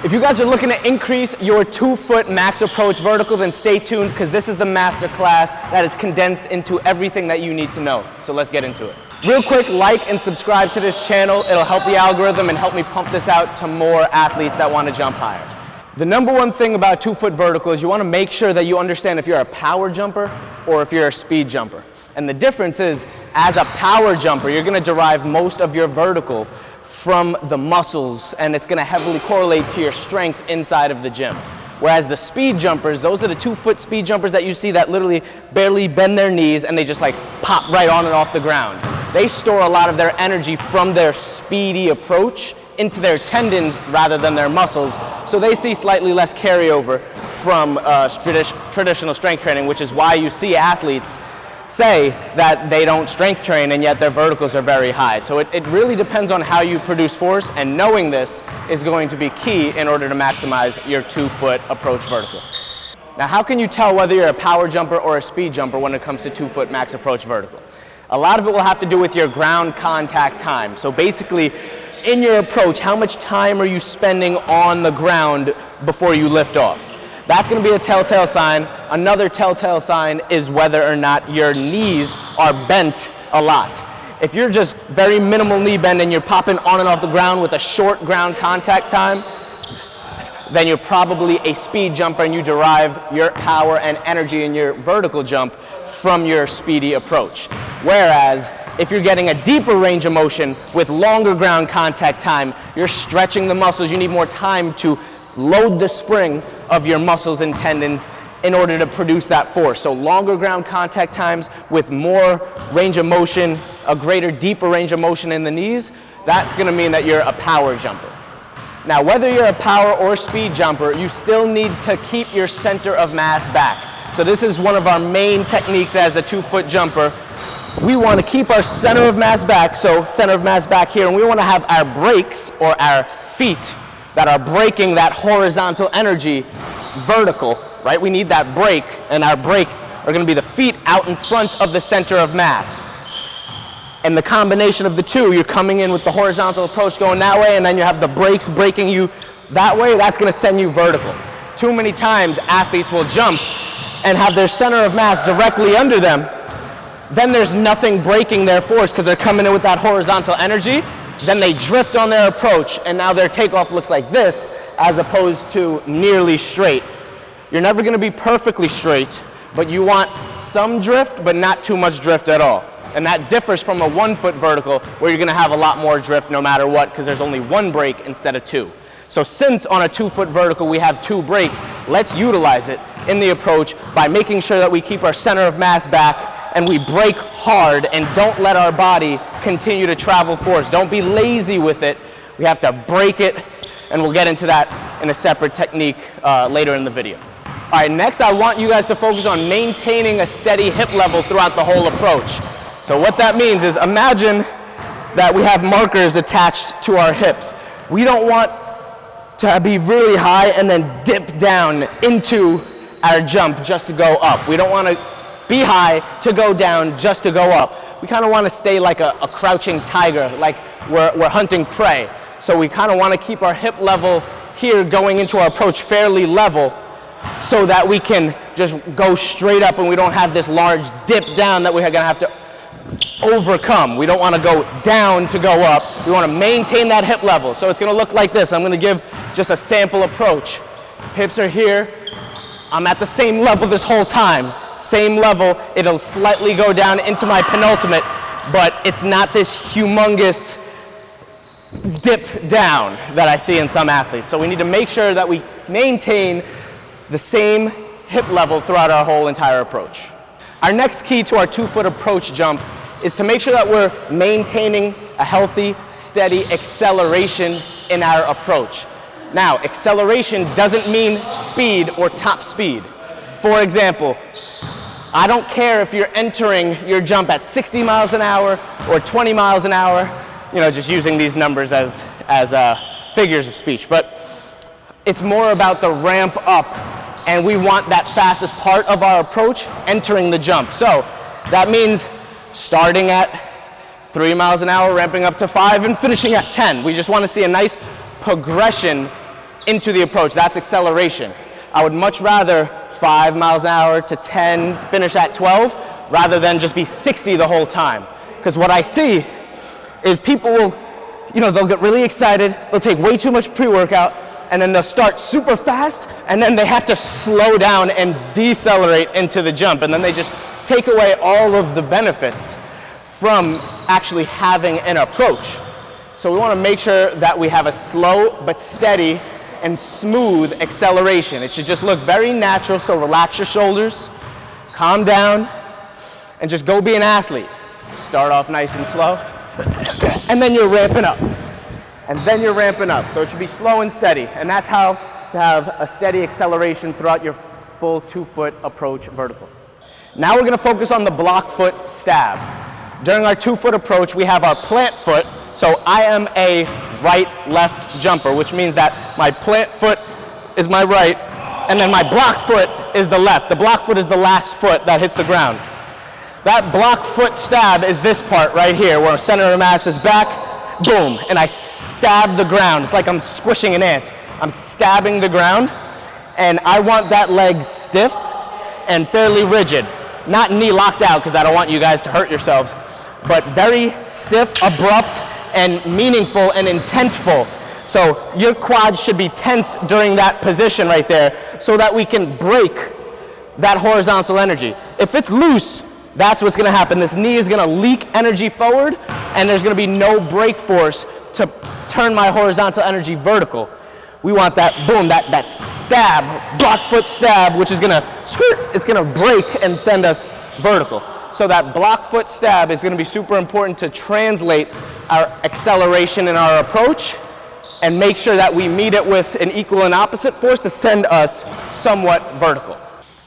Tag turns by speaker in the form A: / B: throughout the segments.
A: If you guys are looking to increase your 2-foot max approach vertical, then stay tuned because this is the masterclass that is condensed into everything that you need to know. So let's get into it. Real quick, like and subscribe to this channel. It'll help the algorithm and help me pump this out to more athletes that want to jump higher. The number one thing about 2-foot vertical is you want to make sure that you understand if you're a power jumper or if you're a speed jumper. And the difference is, as a power jumper, you're going to derive most of your vertical from the muscles, and it's going to heavily correlate to your strength inside of the gym. Whereas the speed jumpers, those are the 2-foot speed jumpers that you see that literally barely bend their knees and they just like pop right on and off the ground. They store a lot of their energy from their speedy approach into their tendons rather than their muscles, so they see slightly less carryover from traditional strength training, which is why you see athletes say that they don't strength train and yet their verticals are very high. So it really depends on how you produce force, and knowing this is going to be key in order to maximize your 2-foot approach vertical. Now, how can you tell whether you're a power jumper or a speed jumper when it comes to 2-foot max approach vertical? A lot of it will have to do with your ground contact time. So basically, in your approach, how much time are you spending on the ground before you lift off? That's going to be a telltale sign. Another telltale sign is whether or not your knees are bent a lot. If you're just very minimal knee bend and you're popping on and off the ground with a short ground contact time, then you're probably a speed jumper and you derive your power and energy in your vertical jump from your speedy approach. Whereas if you're getting a deeper range of motion with longer ground contact time, you're stretching the muscles, you need more time to load the spring of your muscles and tendons in order to produce that force. So longer ground contact times with more range of motion, a greater, deeper range of motion in the knees, that's going to mean that you're a power jumper. Now, whether you're a power or speed jumper, you still need to keep your center of mass back. So this is one of our main techniques as a 2-foot jumper. We want to keep our center of mass back, so center of mass back here, and we want to have our brakes or our feet that are braking that horizontal energy vertical, right? We need that brake, and our brake are going to be the feet out in front of the center of mass. And the combination of the two, you're coming in with the horizontal approach going that way, and then you have the brakes braking you that way, that's going to send you vertical. Too many times athletes will jump and have their center of mass directly under them. Then there's nothing braking their force because they're coming in with that horizontal energy. Then they drift on their approach, and now their takeoff looks like this as opposed to nearly straight. You're never going to be perfectly straight, but you want some drift, but not too much drift at all. And that differs from a 1-foot vertical where you're going to have a lot more drift no matter what because there's only one brake instead of two. So since on a 2-foot vertical we have 2 brakes, let's utilize it in the approach by making sure that we keep our center of mass back and we brake hard and don't let our body continue to travel force. Don't be lazy with it. We have to brake it, and we'll get into that in a separate technique later in the video. All right, next I want you guys to focus on maintaining a steady hip level throughout the whole approach. So what that means is imagine that we have markers attached to our hips. We don't want to be really high and then dip down into our jump just to go up. We don't want to be high to go down just to go up. We kind of want to stay like a crouching tiger, like we're hunting prey. So we kind of want to keep our hip level here going into our approach fairly level so that we can just go straight up and we don't have this large dip down that we're going to have to overcome. We don't want to go down to go up. We want to maintain that hip level. So it's going to look like this. I'm going to give just a sample approach. Hips are here. I'm at the same level this whole time. Same level, it'll slightly go down into my penultimate, but it's not this humongous dip down that I see in some athletes. So we need to make sure that we maintain the same hip level throughout our whole entire approach. Our next key to our 2-foot approach jump is to make sure that we're maintaining a healthy, steady acceleration in our approach. Now, acceleration doesn't mean speed or top speed. For example, I don't care if you're entering your jump at 60 miles an hour or 20 miles an hour, just using these numbers as figures of speech, but it's more about the ramp up, and we want that fastest part of our approach entering the jump. So that means starting at 3 miles an hour, ramping up to 5, and finishing at 10. We just want to see a nice progression into the approach. That's acceleration. I would much rather 5 miles an hour to 10, finish at 12, rather than just be 60 the whole time. Because what I see is people will, they'll get really excited, they'll take way too much pre-workout, and then they'll start super fast, and then they have to slow down and decelerate into the jump, and then they just take away all of the benefits from actually having an approach. So we want to make sure that we have a slow but steady and smooth acceleration. It should just look very natural, so relax your shoulders, calm down, and just go be an athlete. Start off nice and slow, and then you're ramping up. And then you're ramping up. So it should be slow and steady. And that's how to have a steady acceleration throughout your full 2-foot approach vertical. Now we're gonna focus on the block foot stab. During our 2-foot approach, we have our plant foot. So I am a right-left jumper, which means that my plant foot is my right, and then my block foot is the left. The block foot is the last foot that hits the ground. That block foot stab is this part right here, where center of mass is back, boom, and I stab the ground. It's like I'm squishing an ant. I'm stabbing the ground, and I want that leg stiff and fairly rigid. Not knee locked out, because I don't want you guys to hurt yourselves, but very stiff, abrupt, and meaningful and intentful. So your quad should be tensed during that position right there so that we can break that horizontal energy. If it's loose, that's what's gonna happen. This knee is gonna leak energy forward, and there's gonna be no break force to turn my horizontal energy vertical. We want that boom, that stab, block foot stab, which is gonna skirt, it's gonna break and send us vertical. So that block foot stab is gonna be super important to translate our acceleration in our approach and make sure that we meet it with an equal and opposite force to send us somewhat vertical.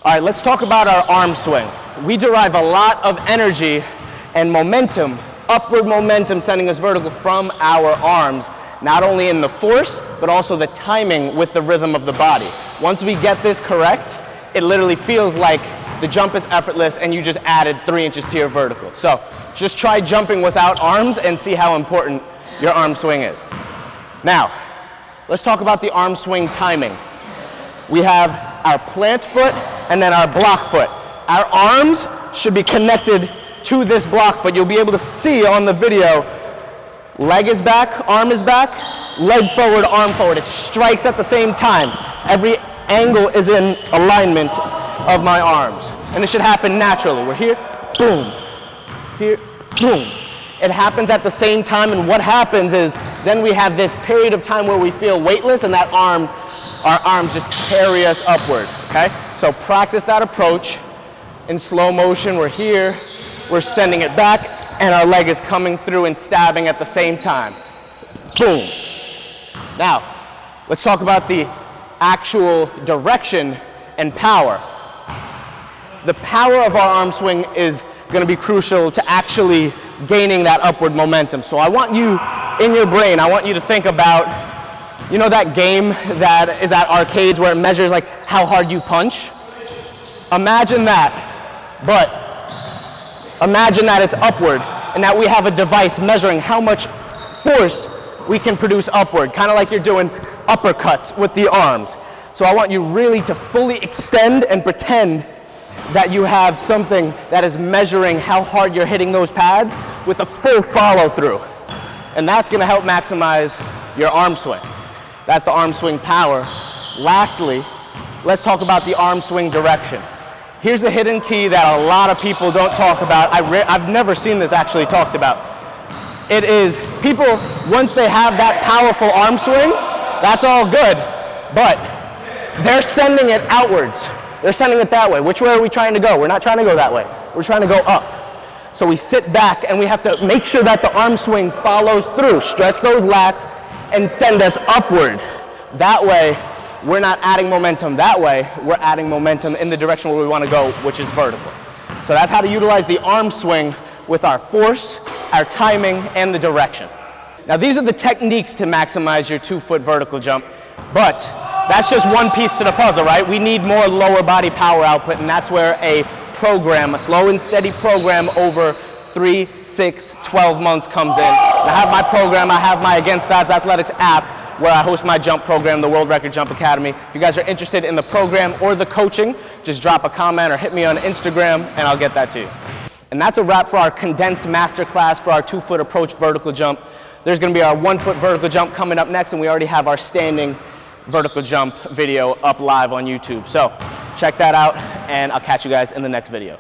A: All right, let's talk about our arm swing. We derive a lot of energy and momentum, upward momentum sending us vertical from our arms, not only in the force, but also the timing with the rhythm of the body. Once we get this correct, it literally feels like the jump is effortless and you just added 3 inches to your vertical. So just try jumping without arms and see how important your arm swing is. Now, let's talk about the arm swing timing. We have our plant foot and then our block foot. Our arms should be connected to this block foot. You'll be able to see on the video, leg is back, arm is back, leg forward, arm forward. It strikes at the same time. Every angle is in alignment of my arms. And it should happen naturally. We're here, boom, here, boom. It happens at the same time, and what happens is then we have this period of time where we feel weightless and that our arms just carry us upward, okay? So practice that approach. In slow motion, we're here, we're sending it back, and our leg is coming through and stabbing at the same time. Boom. Now, let's talk about the actual direction and power. The power of our arm swing is going to be crucial to actually gaining that upward momentum. So I want you, in your brain, I want you to think about, you know that game that is at arcades where it measures like how hard you punch? Imagine that, but imagine that it's upward and that we have a device measuring how much force we can produce upward, kind of like you're doing uppercuts with the arms. So I want you really to fully extend and pretend that you have something that is measuring how hard you're hitting those pads with a full follow through. And that's gonna help maximize your arm swing. That's the arm swing power. Lastly, let's talk about the arm swing direction. Here's a hidden key that a lot of people don't talk about. I've never seen this actually talked about. It is people, once they have that powerful arm swing, that's all good, but they're sending it outwards. They're sending it that way. Which way are we trying to go? We're not trying to go that way. We're trying to go up. So we sit back and we have to make sure that the arm swing follows through. Stretch those lats and send us upward. That way, we're not adding momentum that way. We're adding momentum in the direction where we want to go, which is vertical. So that's how to utilize the arm swing with our force, our timing, and the direction. Now these are the techniques to maximize your 2-foot vertical jump, but that's just one piece to the puzzle, right? We need more lower body power output, and that's where a program, a slow and steady program over 3, 6, 12 months comes in. I have my program, I have my Against Odds Athletics app, where I host my jump program, the World Record Jump Academy. If you guys are interested in the program or the coaching, just drop a comment or hit me on Instagram and I'll get that to you. And that's a wrap for our condensed masterclass for our 2-foot approach vertical jump. There's going to be our 1-foot vertical jump coming up next, and we already have our standing vertical jump video up live on YouTube. So check that out, and I'll catch you guys in the next video.